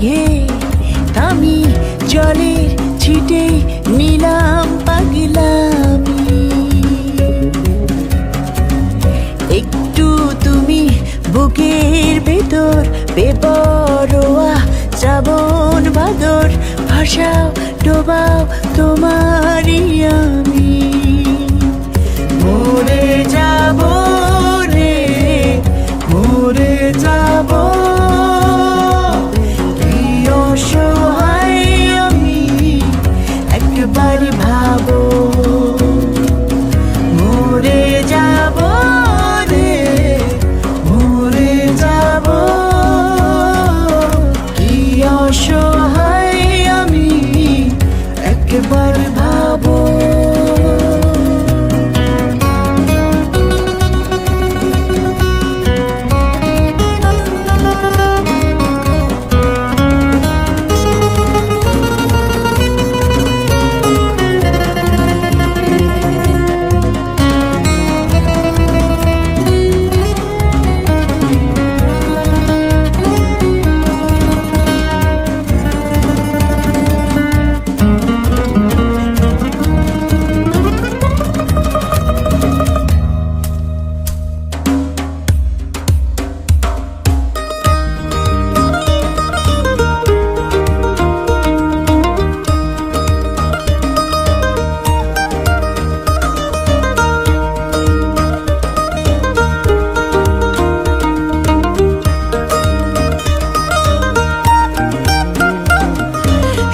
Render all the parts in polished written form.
মেঘে আমি জলের ছিটে নিলাম পাগলামি। একটু তুমি বুকের ভেতর বেপরোয়া শ্রাবণ বাদর ভাষাও ডোবাও তোমারই আমি। মরে যাব রে, মরে যাব, কি অসহায় আমি একবার ভাবো। মরে যাব রে, মরে যাব, কি অসহায় আমি একবার ভাবো।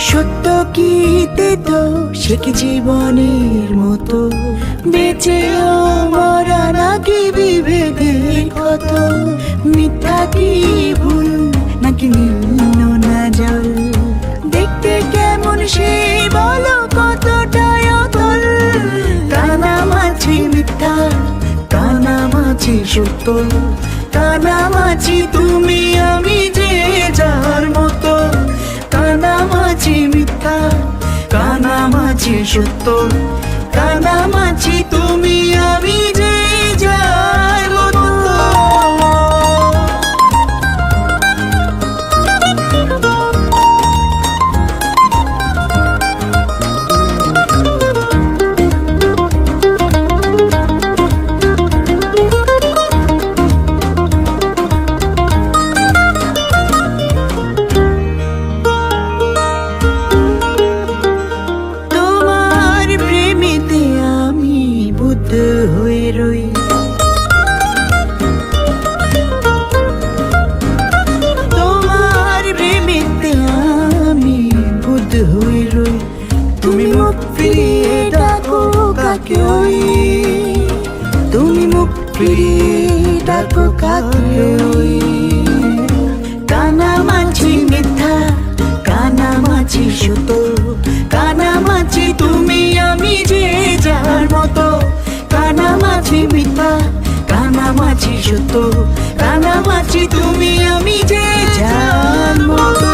সত্য কিতে তো সে কি জীবনের মতো, বেঁচেও মরা নাকি বিভেদের কত, মিথ্যা কি ভুল নাকি নীল না জল, দেখতে কেমন সে বলো কতটাই অতল। কানামাছি মিথ্যা, কানামাছি সত্য, কানামাছি তুমি আমি যে যার মতো। কানামাছি মিথ্যা, কানামাছি সত্য, কানামাছি তুমি আমি যে যার মতো। হয়ে রই তোমার প্রেমেতে আমি বুদ্ধ হয়ে রই। তুমি মুখ ফিরিয়ে ডাকো কাকে ওই, তুমি মুখ ফিরিয়ে ডাকো কাকে ওই। কানামাছি মিথ্যা, কানামাছি সত্য, কানামাছি তুমি আমি যে যার মতো। কানামাছি মিথ্যা, কানামাছি সত্য, কানামাছি তুমি আমি যে যার মতো।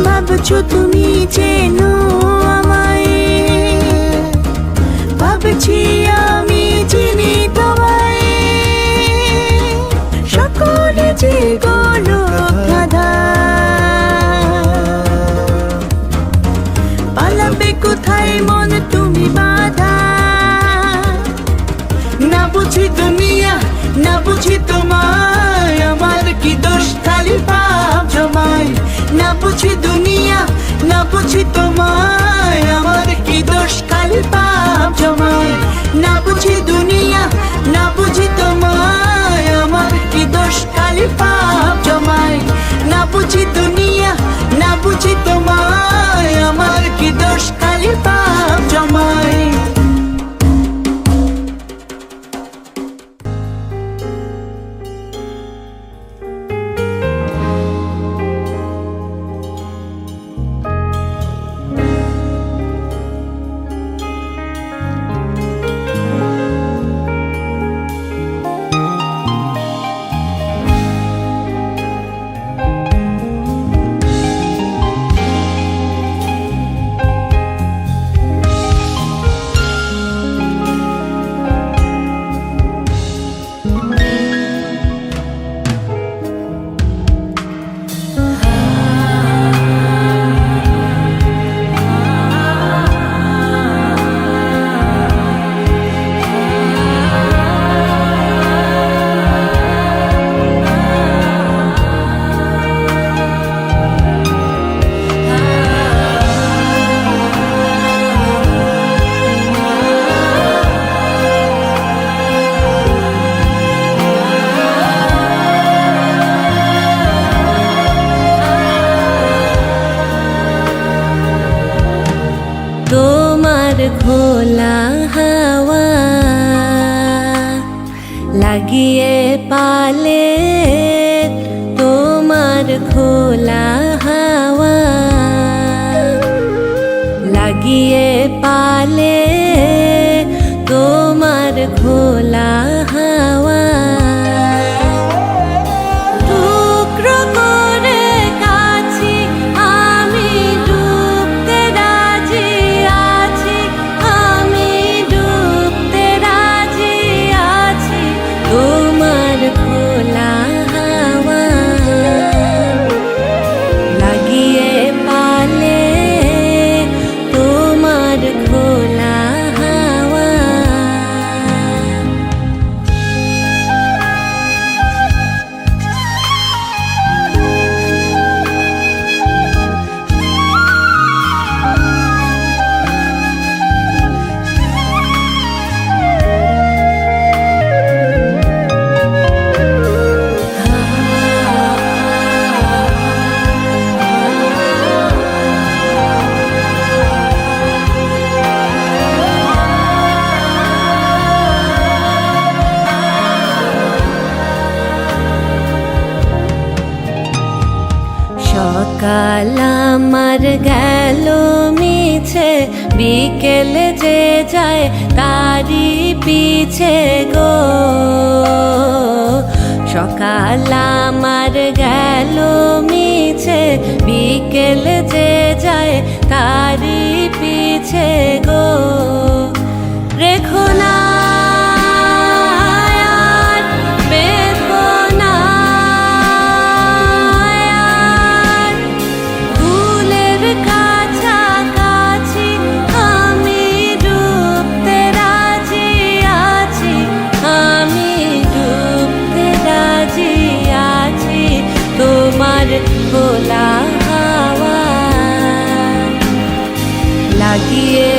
ভাবছো তুমি চেনো আমায়, ভাবছি আমি চিনি তোমায়। সকলে যে গোলক ধাঁধা, পালাবে কোথায় মন তুমি বাধা। না বুঝি দুনিয়া, না বুঝি তোমায়, আমার কি দোষ খালি পাপ জমায়। না বুঝি দুনিয়া, না বুঝি তোমায়, আমার কি দোষ খালি পাপ জমায়। না বুঝি দুনিয়া, না বুঝি তোমায়, আমার কি দোষ খালি পাপ জমায়। না বুঝি দুনিয়া, না বুঝি তোমায়, আমার কি দোষ খালি পাপ জমায়। লাগিয়ে পালে তোমার খোলা হাওয়া, লাগিয়ে পালে তোমার খোলা হাওয়া, টুকরো করে কাছি আমি ডুবতে রাজি আছি, আমি ডুবতে রাজি আছি তোমার খোলা হাওয়া, লাগিয়ে পালে তোমার খোলা হাওয়া। সকাল আমার গেল মিছে, বিকেল যে যায় তারি পিছে গো, সকাল আমার গেল মিছে, বিকেল যে যায় তারি পিছে গো, রেখো না খোলা হাওয়া, লাগিয়ে